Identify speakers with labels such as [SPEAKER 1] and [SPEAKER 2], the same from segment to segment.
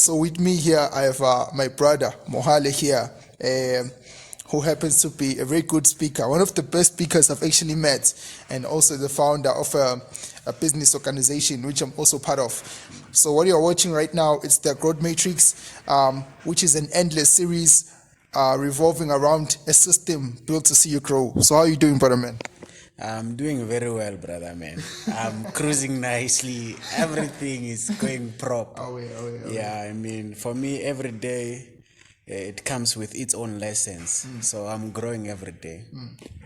[SPEAKER 1] So with me here, I have my brother Mohale here, who happens to be a very good speaker, one of the best speakers I've actually met, and also the founder of a business organization which I'm also part of. So what you're watching right now is the Growth Matrix, which is an endless series revolving around a system built to see you grow. So how are you doing, brother man?
[SPEAKER 2] I'm doing very well, brother man. I'm cruising nicely. Everything is going proper. Yeah, I mean, for me, every day it comes with its own lessons. So I'm growing every day.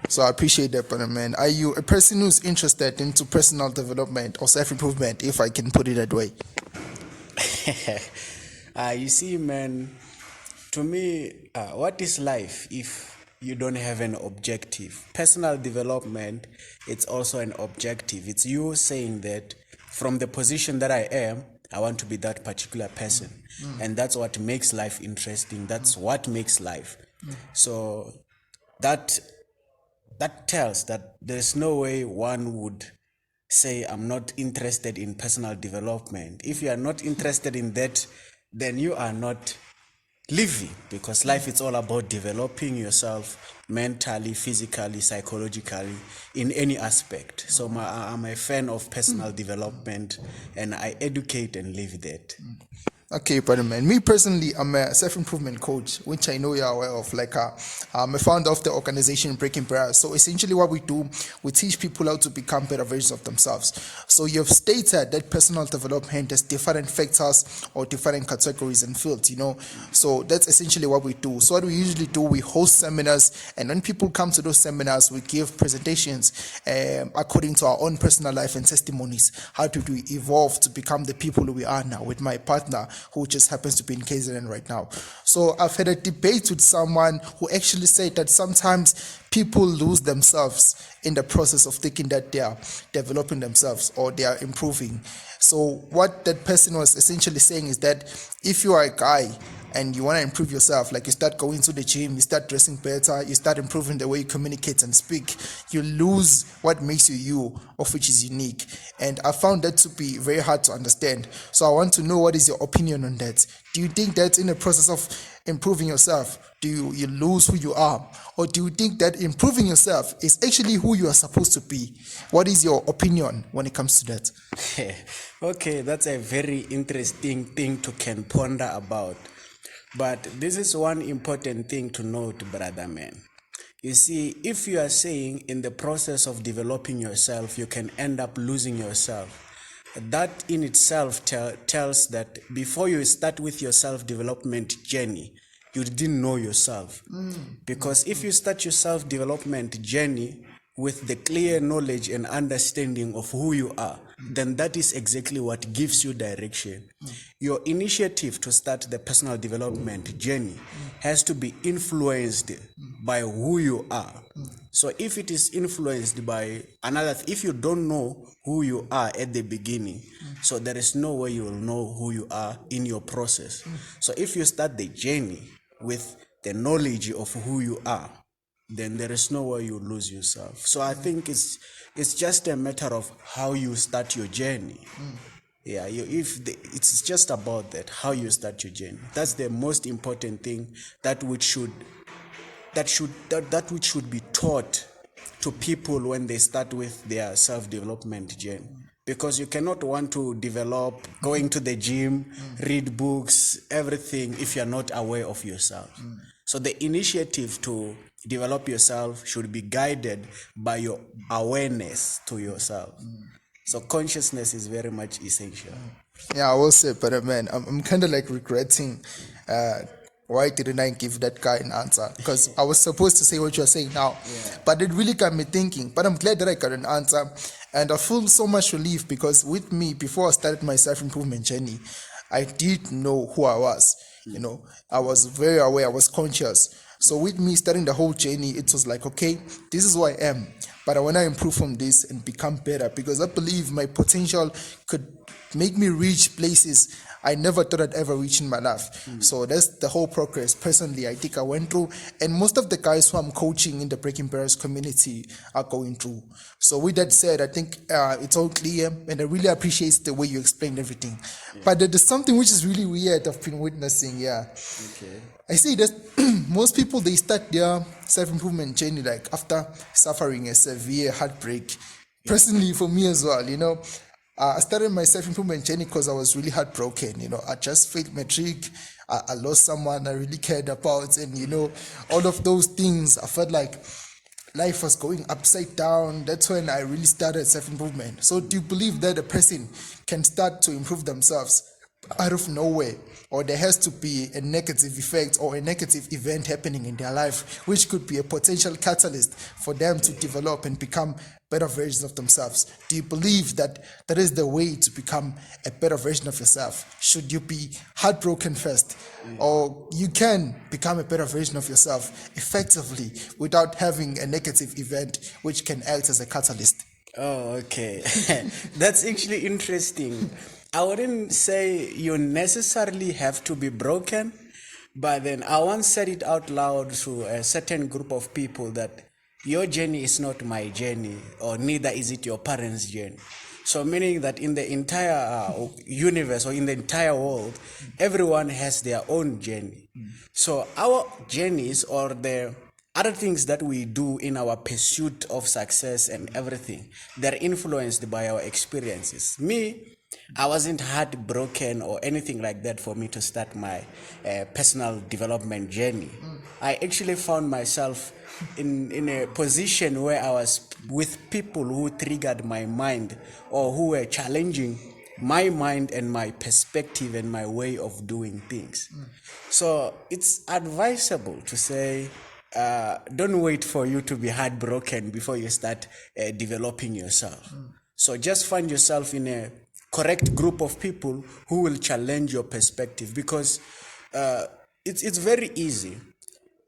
[SPEAKER 1] So I appreciate that, brother man. Are you a person who's interested into personal development or self-improvement, if I can put it that way?
[SPEAKER 2] You see, man, to me, what is life if you don't have an objective? Personal development, it's also an objective. It's you saying that from the position that I am, I want to be that particular person. And that's what makes life interesting. That's what makes life. So that tells that there's no way one would say, I'm not interested in personal development. If you are not interested in that, then you are not living, because life is all about developing yourself mentally, physically, psychologically, in any aspect. So I'm a fan of personal development, and I educate and live that.
[SPEAKER 1] Okay, brother man. Me personally, I'm a self-improvement coach, which I know you're aware of. I'm a founder of the organization Breaking Barriers. So essentially what we do, we teach people how to become better versions of themselves. So you've stated that personal development has different factors or different categories and fields, So that's essentially what we do. So what we usually do, we host seminars, and when people come to those seminars, we give presentations according to our own personal life and testimonies. How did we evolve to become the people we are now with my partner, who just happens to be in KZN right now. So I've had a debate with someone who actually said that sometimes people lose themselves in the process of thinking that they are developing themselves or they are improving. So what that person was essentially saying is that if you are a guy and you want to improve yourself, like you start going to the gym, you start dressing better, you start improving the way you communicate and speak, you lose what makes you, of which is unique. And I found that to be very hard to understand. So I want to know, what is your opinion on that? Do you think that in the process of improving yourself, do you lose who you are? Or do you think that improving yourself is actually who you are supposed to be? What is your opinion when it comes to that?
[SPEAKER 2] Okay, that's a very interesting thing to can ponder about. But this is one important thing to note, brother man. You see, if you are saying in the process of developing yourself, you can end up losing yourself, that in itself tells that before you start with your self-development journey, you didn't know yourself. Because if you start your self-development journey with the clear knowledge and understanding of who you are, then that is exactly what gives you direction. Your initiative to start the personal development journey has to be influenced by who you are. So if it is influenced by another, if you don't know who you are at the beginning, so there is no way you will know who you are in your process. So if you start the journey with the knowledge of who you are, then there is no way you lose yourself. So I think it's just a matter of how you start your journey. Yeah, it's just about that, how you start your journey. That's the most important thing that which should be taught to people when they start with their self-development journey. Because you cannot want to develop going to the gym, read books, everything if you're not aware of yourself. So the initiative to develop yourself should be guided by your awareness to yourself. So consciousness is very much essential.
[SPEAKER 1] Yeah, I will say, but man, I'm kind of like regretting why didn't I give that guy an answer? Because I was supposed to say what you're saying now, but it really got me thinking. But I'm glad that I got an answer, and I feel so much relief, because with me, before I started my self-improvement journey, I did know who I was. I was very aware, I was conscious. So with me starting the whole journey, it was like, okay, this is who I am, but I want to improve from this and become better, because I believe my potential could make me reach places I never thought I'd ever reach in my life. So that's the whole progress personally I think I went through, and most of the guys who I'm coaching in the Breaking Barriers community are going through. So with that said, I think it's all clear, and I really appreciate the way you explained everything. But there's something which is really weird I've been witnessing.
[SPEAKER 2] Okay.
[SPEAKER 1] I see that most people, they start their self-improvement journey like after suffering a severe heartbreak. Personally, for me as well, I started my self-improvement journey because I was really heartbroken. I just failed matric. I lost someone I really cared about, and all of those things. I felt like life was going upside down. That's when I really started self-improvement. So do you believe that a person can start to improve themselves out of nowhere, or there has to be a negative effect or a negative event happening in their life which could be a potential catalyst for them to develop and become better versions of themselves? Do you believe that that is the way to become a better version of yourself? Should you be heartbroken first, or you can become a better version of yourself effectively without having a negative event which can act as a catalyst?
[SPEAKER 2] Oh, okay. That's actually interesting. I wouldn't say you necessarily have to be broken, but then I once said it out loud to a certain group of people that your journey is not my journey, or neither is it your parents' journey. So, meaning that in the entire universe or in the entire world, everyone has their own journey. So, our journeys, or the other things that we do in our pursuit of success and everything, they're influenced by our experiences. Me, I wasn't heartbroken or anything like that for me to start my personal development journey. I actually found myself in a position where I was with people who triggered my mind, or who were challenging my mind and my perspective and my way of doing things. So it's advisable to say, don't wait for you to be heartbroken before you start developing yourself. So just find yourself in a correct group of people who will challenge your perspective, because it's very easy.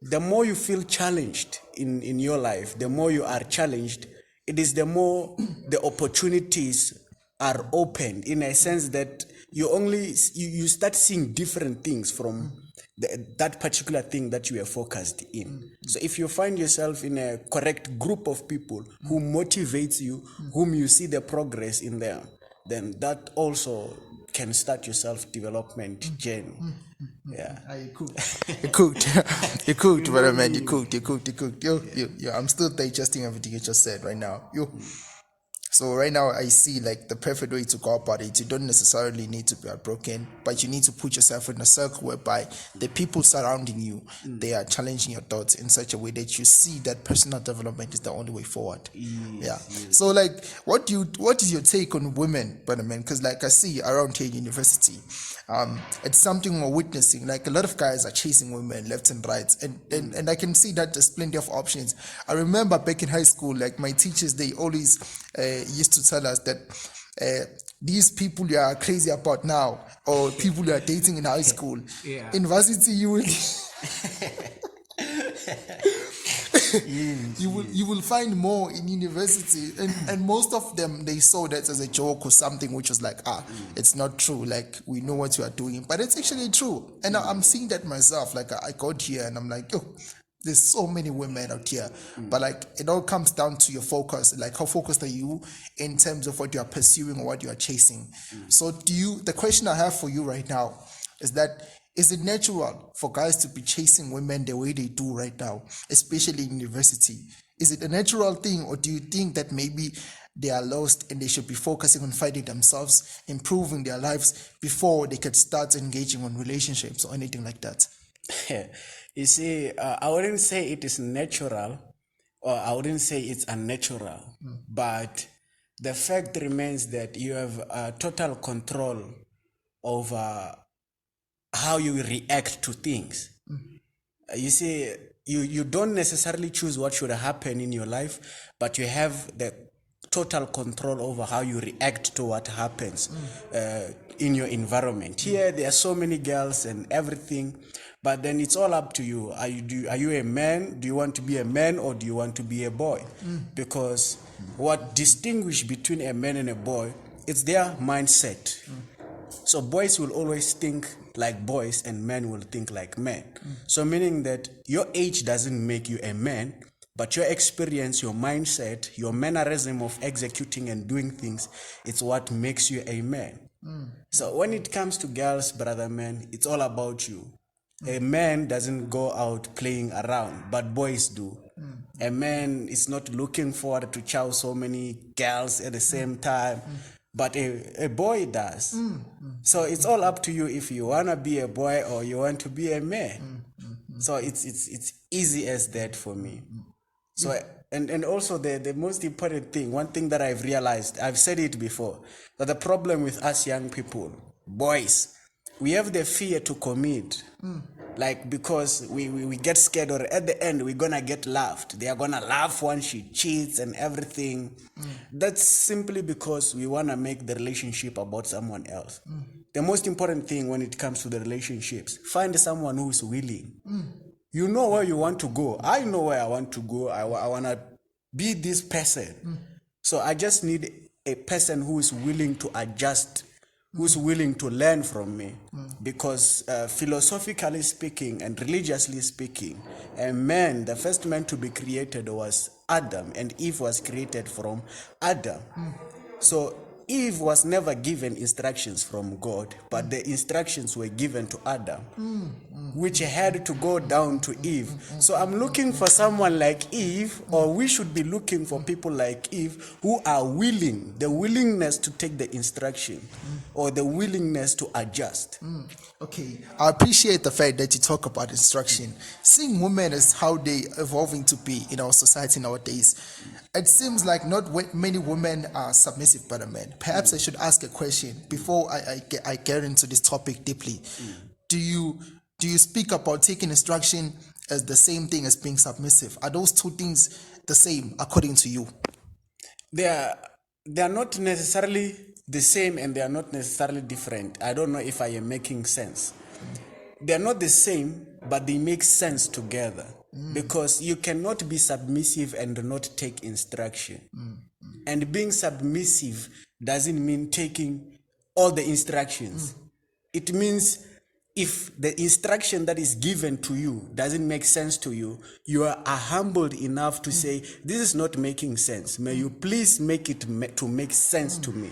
[SPEAKER 2] The more you feel challenged in your life, the more you are challenged, it is the more the opportunities are opened, in a sense that you start seeing different things from that particular thing that you are focused in. So if you find yourself in a correct group of people who motivates you, whom you see the progress in them, then that also can start your self-development journey. Yeah.
[SPEAKER 1] You cooked. You cooked, brother man. You cooked. I'm still digesting everything you just said right now. So right now I see like the perfect way to go about it. You don't necessarily need to be heartbroken, but you need to put yourself in a circle whereby the people surrounding you, they are challenging your thoughts in such a way that you see that personal development is the only way forward. So like, what is your take on women, brother man? Because like I see around here in university, it's something we're witnessing. Like a lot of guys are chasing women left and right, and I can see that there's plenty of options. I remember back in high school, like my teachers, they always used to tell us that these people you are crazy about now, or people you are dating in high school, in varsity you will you will find more in university, and most of them, they saw that as a joke or something which was like, it's not true, like we know what you are doing, but it's actually true. And I'm seeing that myself. Like I got here and I'm like, there's so many women out here, but like it all comes down to your focus. Like how focused are you in terms of what you are pursuing or what you are chasing? So the question I have for you right now is that, is it natural for guys to be chasing women the way they do right now, especially in university? Is it a natural thing, or do you think that maybe they are lost and they should be focusing on finding themselves, improving their lives before they could start engaging on relationships or anything like that?
[SPEAKER 2] You see, I wouldn't say it is natural, or I wouldn't say it's unnatural, but the fact remains that you have total control over how you react to things. You see, you don't necessarily choose what should happen in your life, but you have the total control over how you react to what happens in your environment. Here, there are so many girls and everything, but then it's all up to you. Are you a man? Do you want to be a man, or do you want to be a boy? Because what distinguishes between a man and a boy, it's their mindset. So boys will always think like boys and men will think like men. So meaning that your age doesn't make you a man, but your experience, your mindset, your mannerism of executing and doing things, it's what makes you a man. So when it comes to girls, brother man, it's all about you. A man doesn't go out playing around, but boys do. A man is not looking forward to chow so many girls at the same time, but a boy does. So it's all up to you if you wanna be a boy or you want to be a man. So it's easy as that for me. So and also the most important thing, one thing that I've realized, I've said it before, that the problem with us young people, boys, we have the fear to commit. Like because we get scared, or at the end we're gonna get laughed. They are gonna laugh when she cheats and everything. That's simply because we wanna make the relationship about someone else. The most important thing when it comes to the relationships, find someone who is willing. You know where you want to go. I know where I want to go. I want to be this person. So I just need a person who is willing to adjust, who's willing to learn from me. Because philosophically speaking and religiously speaking, a man, the first man to be created was Adam, and Eve was created from Adam. So Eve was never given instructions from God, but the instructions were given to Adam, which had to go down to Eve. So I'm looking for someone like Eve, or we should be looking for people like Eve who are willing, the willingness to take the instruction, or the willingness to adjust.
[SPEAKER 1] Okay, I appreciate the fact that you talk about instruction. Seeing women as how they evolving to be in our society nowadays, it seems like not many women are submissive but a man. Perhaps I should ask a question before I get into this topic deeply. Do you speak about taking instruction as the same thing as being submissive? Are those two things the same according to you?
[SPEAKER 2] They are not necessarily the same, and they are not necessarily different. I don't know if I am making sense. They are not the same, but they make sense together. Because you cannot be submissive and not take instruction. And being submissive doesn't mean taking all the instructions. It means if the instruction that is given to you doesn't make sense to you, you are humbled enough to say, this is not making sense. May you please make it to make sense to me.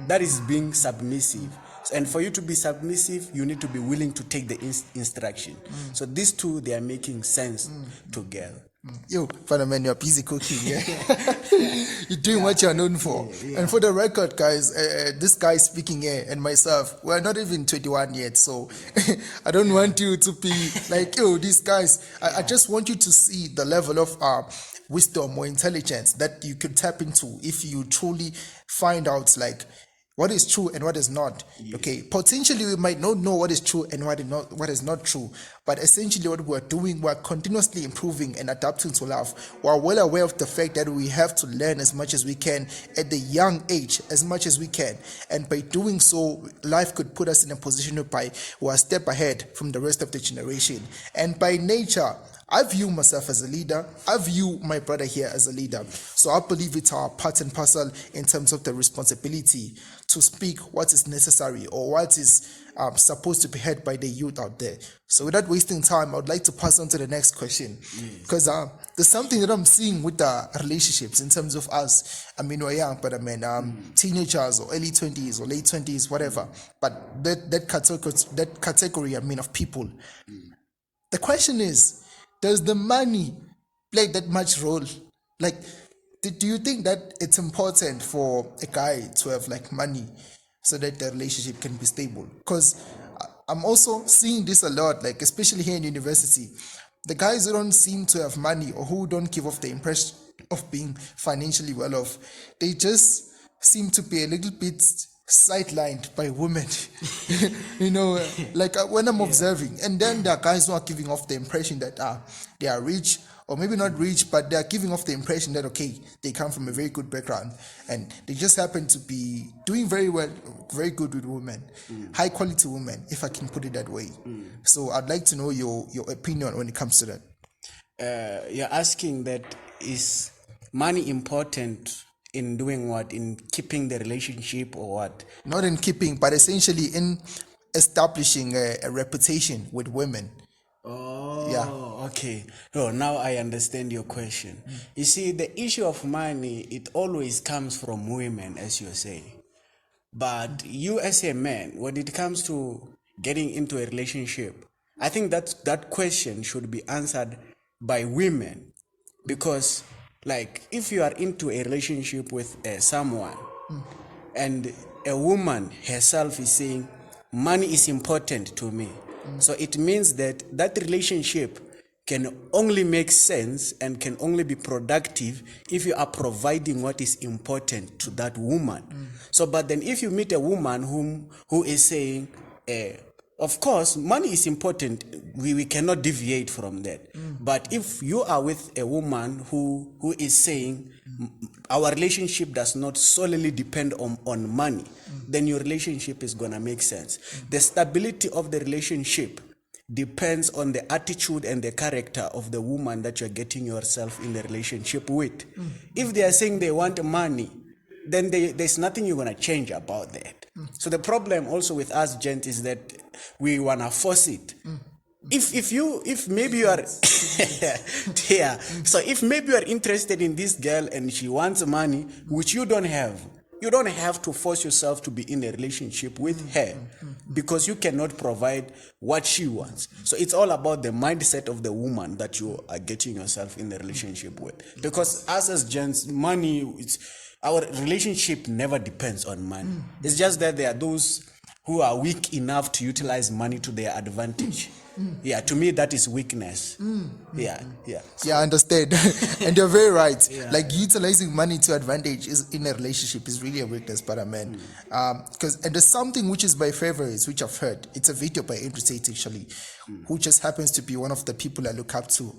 [SPEAKER 2] That is being submissive. And for you to be submissive, you need to be willing to take the instruction. So these two, they are making sense together.
[SPEAKER 1] Yo, Father Man, you're busy cooking. Yeah? You're doing what you're known for. And for the record, guys, this guy speaking here and myself, we're not even 21 yet. So I don't want you to be like, yo, these guys. I just want you to see the level of wisdom or intelligence that you could tap into if you truly find out, like, what is true and what is not. Okay, potentially we might not know what is true and what is not true, but essentially what we're doing, we're continuously improving and adapting to life. We're well aware of the fact that we have to learn as much as we can at the young age, as much as we can, and by doing so, life could put us in a position whereby we're a step ahead from the rest of the generation. And by nature, I view myself as a leader. I view my brother here as a leader. So I believe it's our part and parcel in terms of the responsibility to speak what is necessary or what is supposed to be heard by the youth out there. So without wasting time, I would like to pass on to the next question. Because there's something that I'm seeing with the relationships in terms of us. I mean, we're young, but I mean, teenagers or early 20s or late 20s, whatever. But that category, I mean, of people. The question is, does the money play that much role? Like, do you think that it's important for a guy to have like money so that the relationship can be stable? Because I'm also seeing this a lot, like especially here in university, the guys who don't seem to have money or who don't give off the impression of being financially well off, they just seem to be a little bit sidelined by women. Like when I'm observing, and then there are guys who are giving off the impression that they are rich, or maybe not rich, but they are giving off the impression that okay, they come from a very good background and they just happen to be doing very well, very good with women, high quality women, if I can put it that way. So I'd like to know your opinion when it comes to that.
[SPEAKER 2] You're asking that, is money important in doing what? In keeping the relationship or what?
[SPEAKER 1] Not in keeping, but essentially in establishing a reputation with women. Yeah.
[SPEAKER 2] Oh, okay. No, now I understand your question. You see, the issue of money, it always comes from women, as you're saying. But you as a man, when it comes to getting into a relationship, I think that question should be answered by women. Because, like, if you are into a relationship with someone, and a woman herself is saying money is important to me, so it means that that relationship can only make sense and can only be productive if you are providing what is important to that woman. So but then if you meet a woman who is saying of course money is important, we cannot deviate from that, but if you are with a woman who is saying our relationship does not solely depend on money, then your relationship is gonna make sense. The stability of the relationship depends on the attitude and the character of the woman that you're getting yourself in the relationship with. If they are saying they want money, then there's nothing you're gonna change about that. So the problem also with us gent is that we wanna force it. If maybe you are yeah, so if maybe you are interested in this girl and she wants money which you don't have to force yourself to be in a relationship with her because you cannot provide what she wants. So it's all about the mindset of the woman that you are getting yourself in the relationship with, because us as gents, our relationship never depends on money. It's just that there are those who are weak enough to utilize money to their advantage. Yeah, to me that is weakness. Yeah.
[SPEAKER 1] Yeah, I understand. And you're very right. Like utilizing money to advantage is in a relationship is really a weakness, but I mean, and there's something which is my favorite, which I've heard. It's a video by Andrew Tate actually, who just happens to be one of the people I look up to.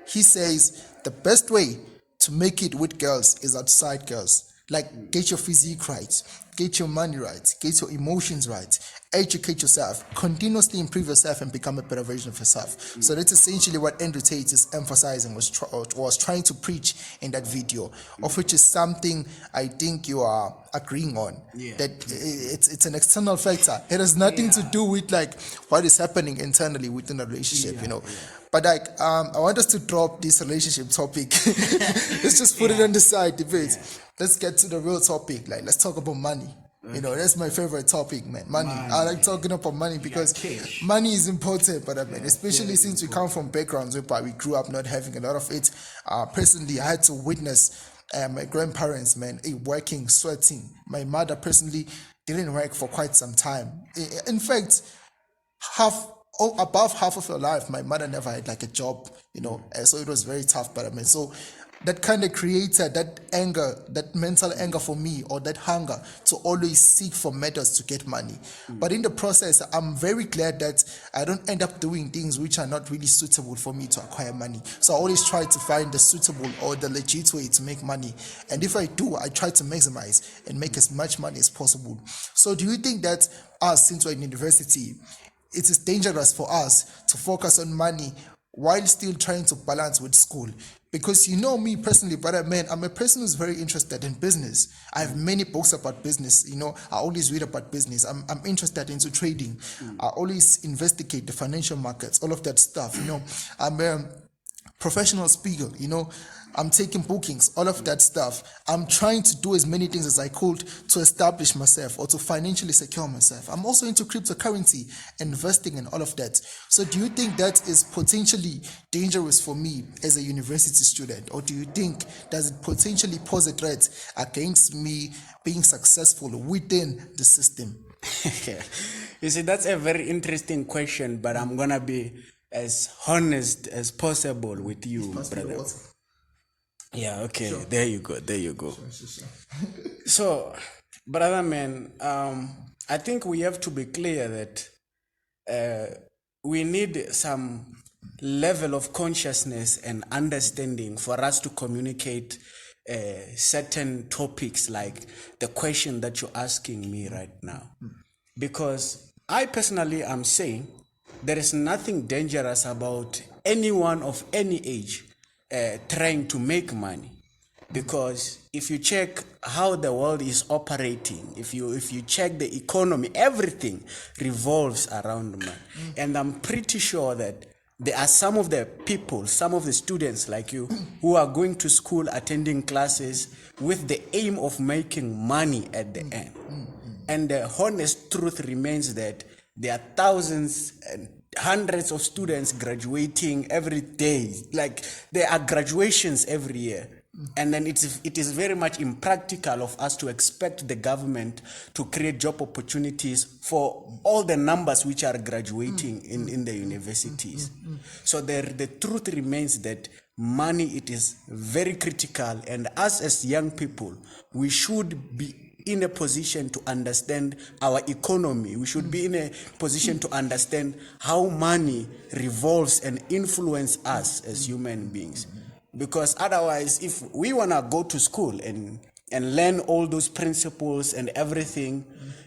[SPEAKER 1] He says the best way to make it with girls is outside girls. Like, get your physique right, get your money right, get your emotions right, educate yourself, continuously improve yourself and become a better version of yourself. So that's essentially what Andrew Tate is emphasizing, was trying to preach in that video, of which is something I think you are agreeing on. That it's an external factor. It has nothing to do with like what is happening internally within a relationship, But like, I want us to drop this relationship topic. Let's just put it on the side, debate. Let's get to the real topic. Like, let's talk about money. That's my favorite topic, man. Money. I like talking about money because money is important. But I mean, especially since we come from backgrounds where we grew up not having a lot of it. Personally, I had to witness my grandparents, man, working, sweating. My mother personally didn't work for quite some time. In fact, above half of her life, my mother never had like a job, so it was very tough. But I mean, so that kind of created that anger, that mental anger for me, or that hunger to always seek for methods to get money. But in the process, I'm very glad that I don't end up doing things which are not really suitable for me to acquire money. So I always try to find the suitable or the legit way to make money. And if I do, I try to maximize and make as much money as possible. So do you think that us, since we're in university, it is dangerous for us to focus on money while still trying to balance with school? Because me personally, but I'm a person who's very interested in business. I have many books about business. I always read about business. I'm interested into trading. I always investigate the financial markets, all of that stuff. I'm a professional speaker. I'm taking bookings, all of that stuff. I'm trying to do as many things as I could to establish myself or to financially secure myself. I'm also into cryptocurrency, investing and all of that. So do you think that is potentially dangerous for me as a university student? Or do you think does it potentially pose a threat against me being successful within the system?
[SPEAKER 2] You see, that's a very interesting question, but I'm going to be as honest as possible with you, brother. Yeah, okay. Sure. There you go. Sure. So, brother man, I think we have to be clear that we need some level of consciousness and understanding for us to communicate certain topics like the question that you're asking me right now. Because I personally am saying there is nothing dangerous about anyone of any age trying to make money. because if you check how the world is operating, if you check the economy, everything revolves around money. And I'm pretty sure that there are some of the people, some of the students like you, who are going to school, attending classes with the aim of making money at the end. And the honest truth remains that there are thousands and hundreds of students graduating every day. Like, there are graduations every year. And then it is very much impractical of us to expect the government to create job opportunities for all the numbers which are graduating in the universities. So the truth remains that money, it is very critical, and us as young people, we should be in a position to understand our economy. We should be in a position to understand how money revolves and influences us as human beings. Because otherwise, if we want to go to school and learn all those principles and everything,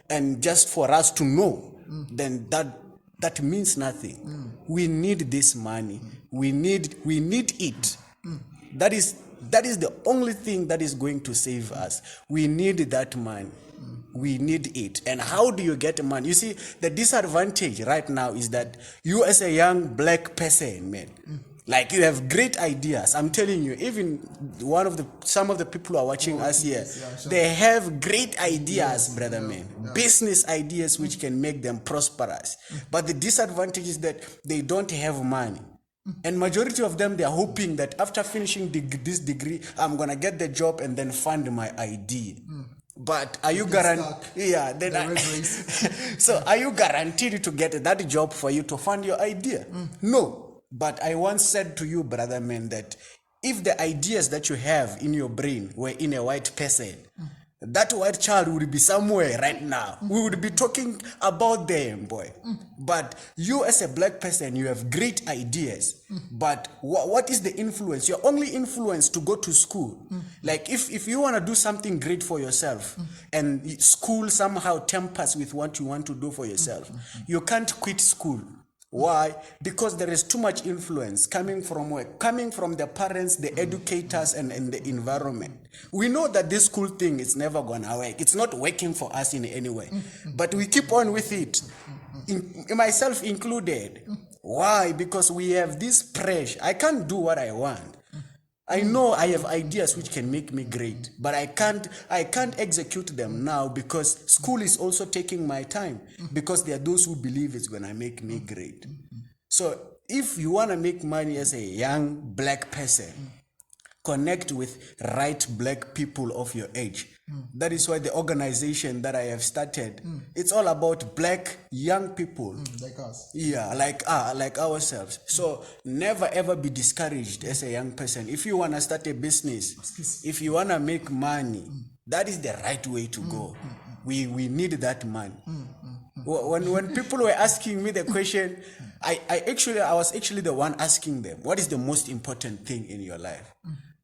[SPEAKER 2] and just for us to know, then that means nothing. We need this money. We need it. That is the only thing that is going to save us. We need that money. We need it. And how do you get money? You see, the disadvantage right now is that you, as a young black person, man, like, you have great ideas. I'm telling you, even some of the people who are watching us here, they have great ideas, brother man. Business ideas which can make them prosperous. But the disadvantage is that they don't have money. And majority of them, they are hoping that after finishing this degree, I'm gonna get the job and then fund my idea. But are you guaranteed? Yeah. So are you guaranteed to get that job for you to fund your idea? No. But I once said to you, brother man, that if the ideas that you have in your brain were in a white person, that white child would be somewhere right now. We would be talking about them, boy. But you, as a black person, you have great ideas. But what is the influence? You're only influenced to go to school. Like, if you want to do something great for yourself, and school somehow tempers with what you want to do for yourself, you can't quit school. Why? Because there is too much influence coming from where? Coming from the parents, the educators, and the environment. We know that this school thing is never gonna work. It's not working for us in any way. But we keep on with it, myself included. Why? Because we have this pressure. I can't do what I want. I know I have ideas which can make me great, but I can't execute them now because school is also taking my time, because there are those who believe it's gonna make me great. So if you wanna make money as a young black person, connect with right black people of your age. That is why the organization that I have started, it's all about black young people.
[SPEAKER 1] Like us.
[SPEAKER 2] Yeah, like ourselves. So never ever be discouraged as a young person. If you want to start a business, if you want to make money, that is the right way to go. We need that money. When people were asking me the question, I was actually the one asking them, what is the most important thing in your life?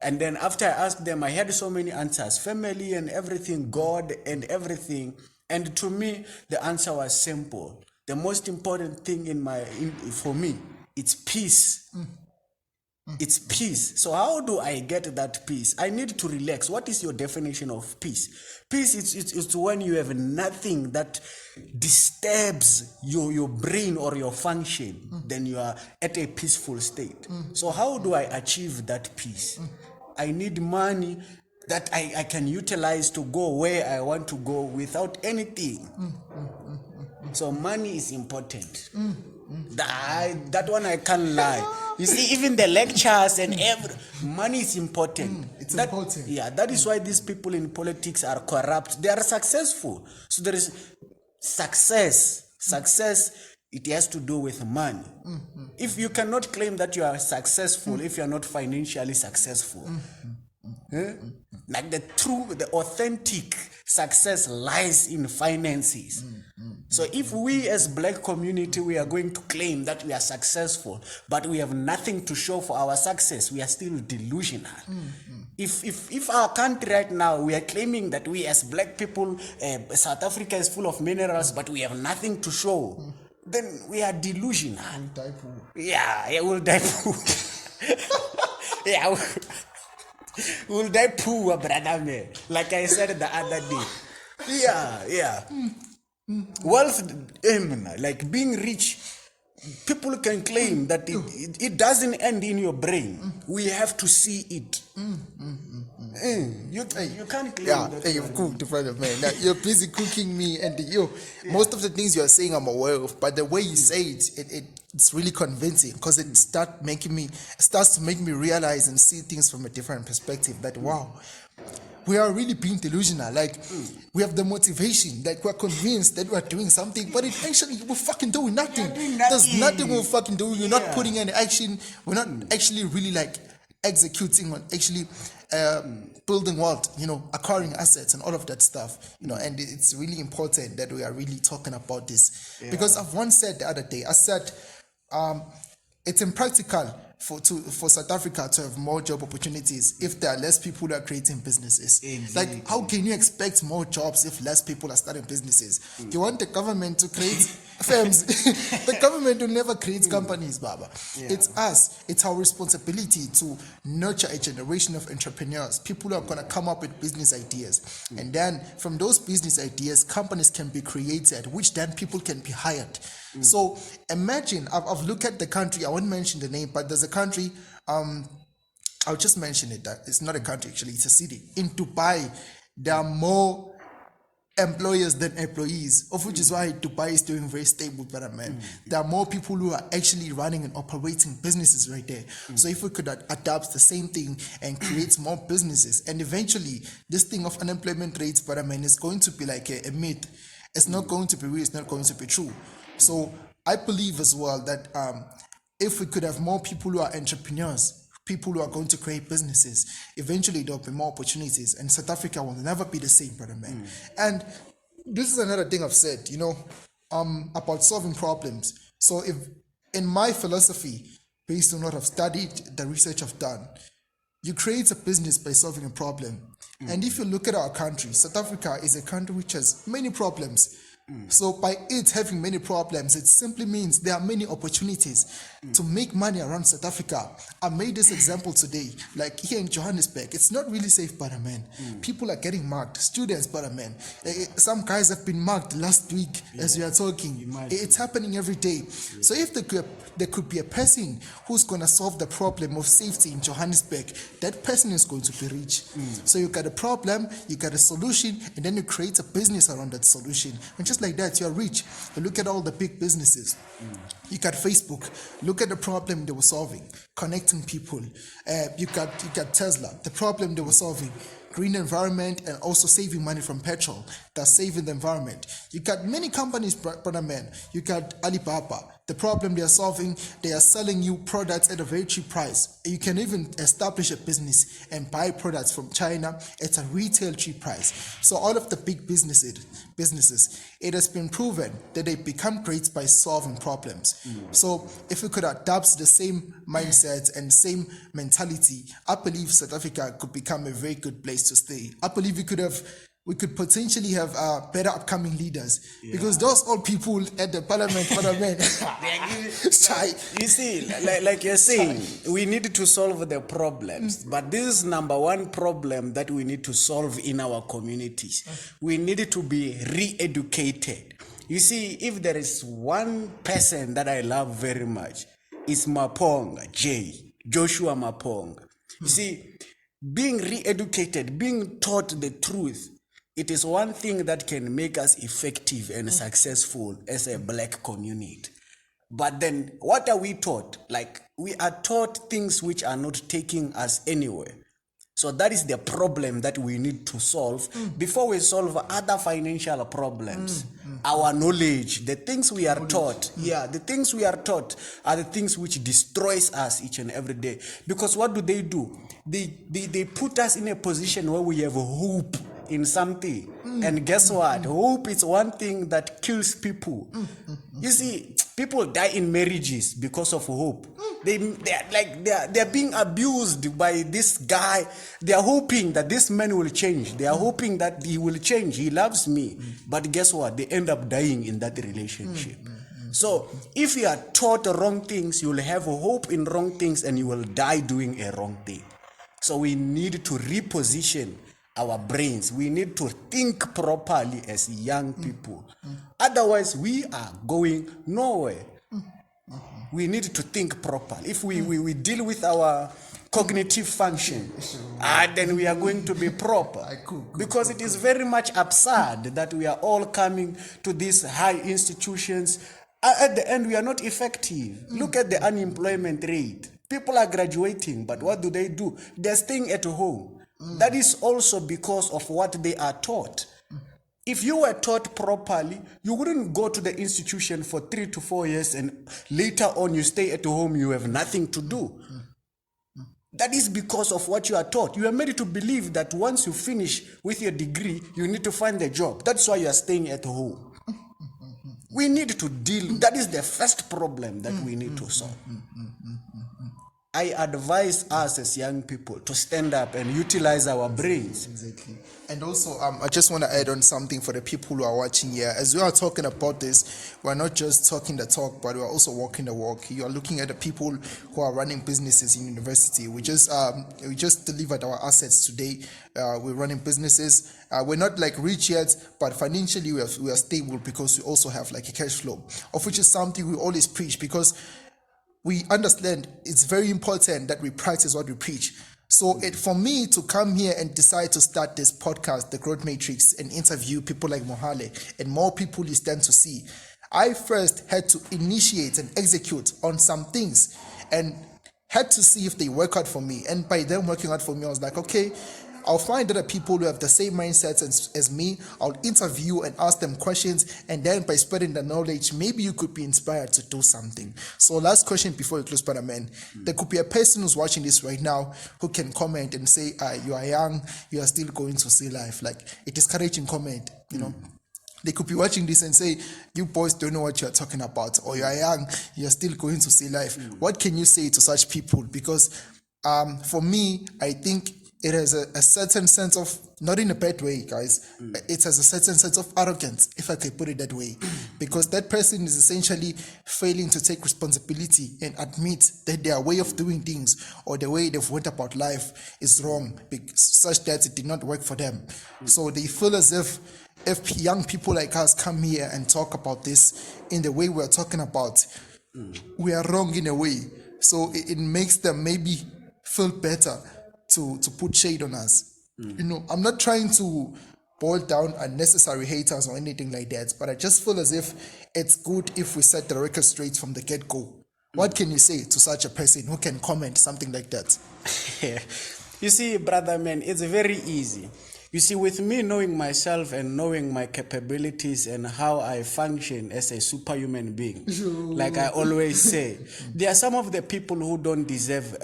[SPEAKER 2] And then after I asked them, I had so many answers: family and everything, God and everything. And to me, the answer was simple. The most important thing for me, it's peace. It's peace. So how do I get that peace? I need to relax. What is your definition of peace? Peace is when you have nothing that disturbs your brain or your function. Then you are at a peaceful state. So how do I achieve that peace? I need money that I can utilize to go where I want to go without anything. So money is important. That one I can't lie. You see, even the lectures and money is important.
[SPEAKER 1] It's important.
[SPEAKER 2] Yeah, that is why these people in politics are corrupt. They are successful. So there is success. Success, it has to do with money. If you cannot claim that you are successful if you are not financially successful, like the authentic success lies in finances. So if we as black community, we are going to claim that we are successful, but we have nothing to show for our success, we are still delusional. If our country right now, we are claiming that we as black people, South Africa is full of minerals, but we have nothing to show, then we are delusional.
[SPEAKER 1] We'll die poor.
[SPEAKER 2] Yeah, we'll die poor. Yeah. Will die poor, brother man. Like I said the other day. Yeah. Wealth, like being rich, people can claim that it doesn't end in your brain. We have to see it. You can't claim
[SPEAKER 1] Yeah,
[SPEAKER 2] that.
[SPEAKER 1] hey, you've cooked, brother, man. Now, you're busy cooking me, and most of the things you are saying I'm aware of, but the way you say it's really convincing because it starts to make me realize and see things from a different perspective. That wow, we are really being delusional. Like we have the motivation, like we're convinced that we're doing something, but it actually we're fucking doing nothing. There's nothing we're fucking doing. We're not putting any action. We're not actually really like executing on actually building wealth, acquiring assets and all of that stuff, and it's really important that we are really talking about this because I've once said the other day, I said it's impractical for South Africa to have more job opportunities if there are less people who are creating businesses. Exactly. Like, how can you expect more jobs if less people are starting businesses? You want the government to create firms. The government will never create companies, Baba. It's us. It's our responsibility to nurture a generation of entrepreneurs, people who are going to come up with business ideas. And then from those business ideas, companies can be created, which then people can be hired. So imagine, I've looked at the country, I won't mention the name, but there's a country, I'll just mention it, that it's not a country actually, it's a city. In Dubai, there are more employers than employees, of which is why Dubai is doing very stable, better man. There are more people who are actually running and operating businesses right there. So if we could adapt the same thing and create more businesses, and eventually this thing of unemployment rates, better man, is going to be like a myth. It's not going to be real, it's not going to be true. So I believe as well that if we could have more people who are entrepreneurs, people who are going to create businesses, eventually there'll be more opportunities, and South Africa will never be the same, brother man. And this is another thing I've said, about solving problems. So if in my philosophy, based on what I've studied, the research I've done, you create a business by solving a problem. And if you look at our country, South Africa is a country which has many problems. So by it having many problems, it simply means there are many opportunities to make money around South Africa. I made this example today, like here in Johannesburg, it's not really safe, brother man. People are getting mugged, students, brother man. Some guys have been mugged last week as we are talking. It's happening every day. So if there could be a person who's going to solve the problem of safety in Johannesburg, that person is going to be rich. So you got a problem, you got a solution, and then you create a business around that solution. And just like that, you're rich. You look at all the big businesses. You got Facebook. Look at the problem they were solving, connecting people. You got Tesla. The problem they were solving, green environment and also saving money from petrol. That's saving the environment. You got many companies, brother man. You got Alibaba. The problem they are solving, they are selling you products at a very cheap price. You can even establish a business and buy products from China at a retail cheap price. So all of the big businesses, it has been proven that they become great by solving problems. So if we could adapt the same mindset and same mentality, I believe South Africa could become a very good place to stay. I believe we could potentially have better upcoming leaders because those old people at the parliament,
[SPEAKER 2] you see, like you're saying, we need to solve the problems, but this is number one problem that we need to solve in our communities. We need to be re-educated. You see, if there is one person that I love very much, it's Maponga, Joshua Maponga. You see, being re-educated, being taught the truth, it is one thing that can make us effective and successful as a black community. But then what are we taught? Like, we are taught things which are not taking us anywhere. So that is the problem that we need to solve before we solve other financial problems. Our knowledge, the things we are taught, the things we are taught are the things which destroys us each and every day. Because what do? They put us in a position where we have hope in something. And guess what? Hope is one thing that kills people. You see, people die in marriages because of hope. They're being abused by this guy. They are hoping that this man will change. They are hoping that he will change. He loves me. But guess what? They end up dying in that relationship. So if you are taught wrong things, you will have hope in wrong things and you will die doing a wrong thing. So we need to reposition our brains. We need to think properly as young people. Otherwise, we are going nowhere. We need to think properly. If we deal with our cognitive function, then we are going to be proper. Because it is very much absurd that we are all coming to these high institutions. At the end, we are not effective. Look at the unemployment rate. People are graduating, but what do? They're staying at home. That is also because of what they are taught. If you were taught properly, you wouldn't go to the institution for 3 to 4 years and later on you stay at home, you have nothing to do. That is because of what you are taught. You are made to believe that once you finish with your degree, you need to find a job. That's why you are staying at home. We need to deal. That is the first problem that we need to solve. I advise us as young people to stand up and utilize our brains.
[SPEAKER 1] Exactly. And also, I just want to add on something for the people who are watching here. As we are talking about this, we're not just talking the talk, but we're also walking the walk. You are looking at the people who are running businesses in university. We just delivered our assets today. We're running businesses. We're not like rich yet, but financially we are stable because we also have like a cash flow, of which is something we always preach, because we understand it's very important that we practice what we preach. So for me to come here and decide to start this podcast, The Growth Matrix, and interview people like Mohale and more people you stand to see, I first had to initiate and execute on some things and had to see if they work out for me. And by them working out for me, I was like, okay, I'll find other people who have the same mindsets as me. I'll interview and ask them questions, and then by spreading the knowledge, maybe you could be inspired to do something. So last question before you close, Brother Man. There could be a person who's watching this right now who can comment and say, you are young, you are still going to see life. Like a discouraging comment, you know. They could be watching this and say, you boys don't know what you're talking about, or you are young, you're still going to see life. What can you say to such people? Because for me, I think it has a certain sense of, not in a bad way, guys, it has a certain sense of arrogance, if I can put it that way, because that person is essentially failing to take responsibility and admit that their way of doing things or the way they've went about life is wrong, such that it did not work for them. So they feel as if young people like us come here and talk about this in the way we're talking about, we are wrong in a way. So it makes them maybe feel better to put shade on us. You know, I'm not trying to boil down unnecessary haters or anything like that, but I just feel as if it's good if we set the record straight from the get-go. What can you say to such a person who can comment something like that?
[SPEAKER 2] You see, brother man, it's very easy. You see, with me knowing myself and knowing my capabilities and how I function as a superhuman being, like I always say, there are some of the people who don't deserve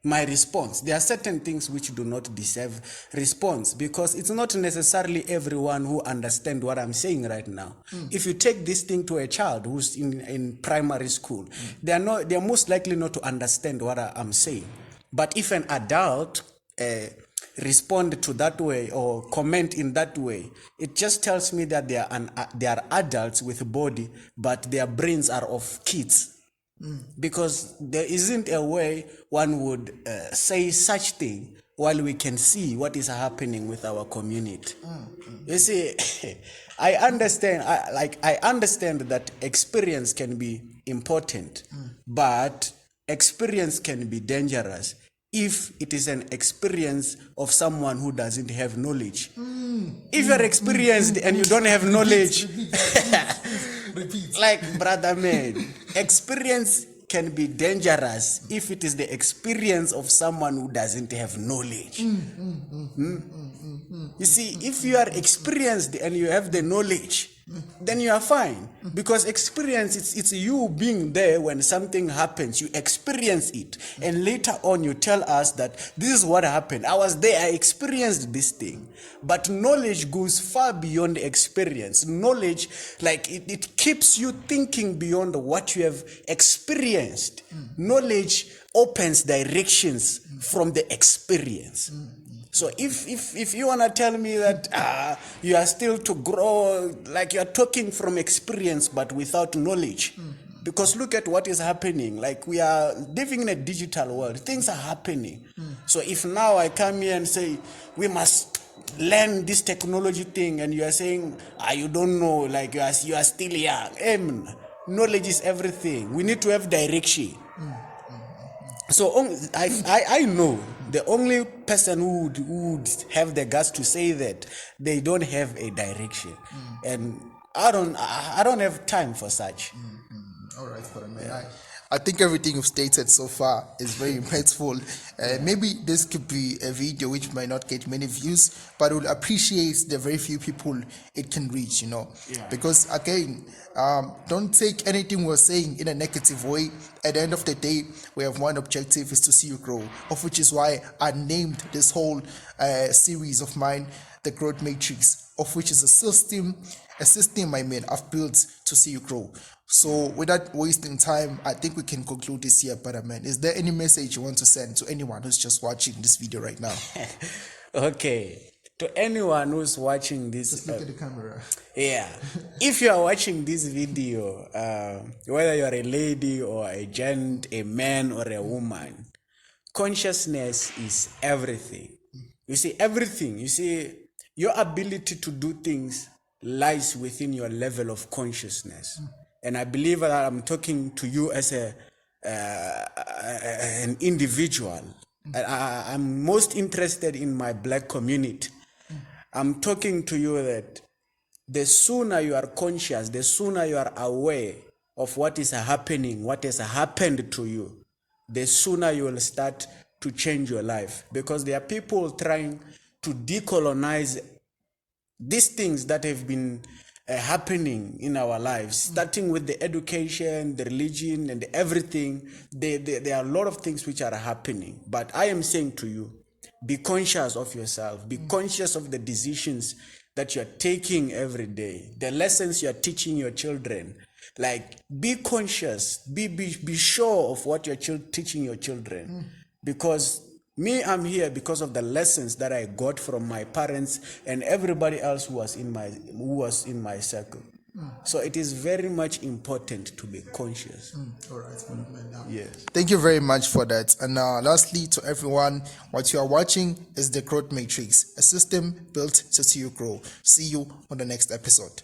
[SPEAKER 2] my response. There are certain things which do not deserve response, because it's not necessarily everyone who understands what I'm saying right now. If you take this thing to a child who's in primary school, they're most likely not to understand what I'm saying. But if an adult respond to that way or comment in that way, it just tells me that they are adults with a body, but their brains are of kids. Because there isn't a way one would say such thing while we can see what is happening with our community. You see, I understand that experience can be important, but experience can be dangerous if it is an experience of someone who doesn't have knowledge. If you're experienced and you don't have knowledge,
[SPEAKER 1] Repeat.
[SPEAKER 2] like brother man, experience can be dangerous if it is the experience of someone who doesn't have knowledge. You see, if you are experienced and you have the knowledge, then you are fine. Because experience, it's you being there when something happens. You experience it. And later on you tell us that this is what happened. I was there, I experienced this thing. But knowledge goes far beyond experience. Knowledge, like it keeps you thinking beyond what you have experienced. Knowledge opens directions from the experience. So if you want to tell me that you are still to grow, like you are talking from experience but without knowledge, Because look at what is happening. Like, we are living in a digital world. Things are happening. So if now I come here and say, we must learn this technology thing, and you are saying, you don't know, like you are still young. Knowledge is everything. We need to have direction. So I know the only person who would have the guts to say that they don't have a direction, and I don't have time for such.
[SPEAKER 1] All right, for man. I think everything you've stated so far is very impactful. Maybe this could be a video which might not get many views, but we'll appreciate the very few people it can reach, Because again, don't take anything we're saying in a negative way. At the end of the day, we have one objective, is to see you grow, of which is why I named this whole series of mine the Growth Matrix, of which is a system I've built to see you grow. So without wasting time, I think we can conclude this here, man. Is there any message you want to send to anyone who's just watching this video right now?
[SPEAKER 2] Okay. To anyone who's watching this,
[SPEAKER 1] just look at the camera.
[SPEAKER 2] Yeah. If you are watching this video, whether you are a lady or a gent, a man or a woman, consciousness is everything. You see, everything. You see, your ability to do things lies within your level of consciousness. And I believe that I'm talking to you as an individual. I'm most interested in my black community. I'm talking to you that the sooner you are conscious, the sooner you are aware of what is happening, what has happened to you, the sooner you will start to change your life. Because there are people trying to decolonize these things that have been happening in our lives, starting with the education, the religion, and everything. There are a lot of things which are happening. But I am saying to you, be conscious of yourself. Be conscious of the decisions that you're taking every day, the lessons you're teaching your children. Like, be conscious, be sure of what you're teaching your children. Because I'm here because of the lessons that I got from my parents and everybody else who was in my circle. So it is very much important to be conscious.
[SPEAKER 1] All right.
[SPEAKER 2] Yes.
[SPEAKER 1] Thank you very much for that. And lastly, to everyone, what you are watching is the Growth Matrix, a system built to see you grow. See you on the next episode.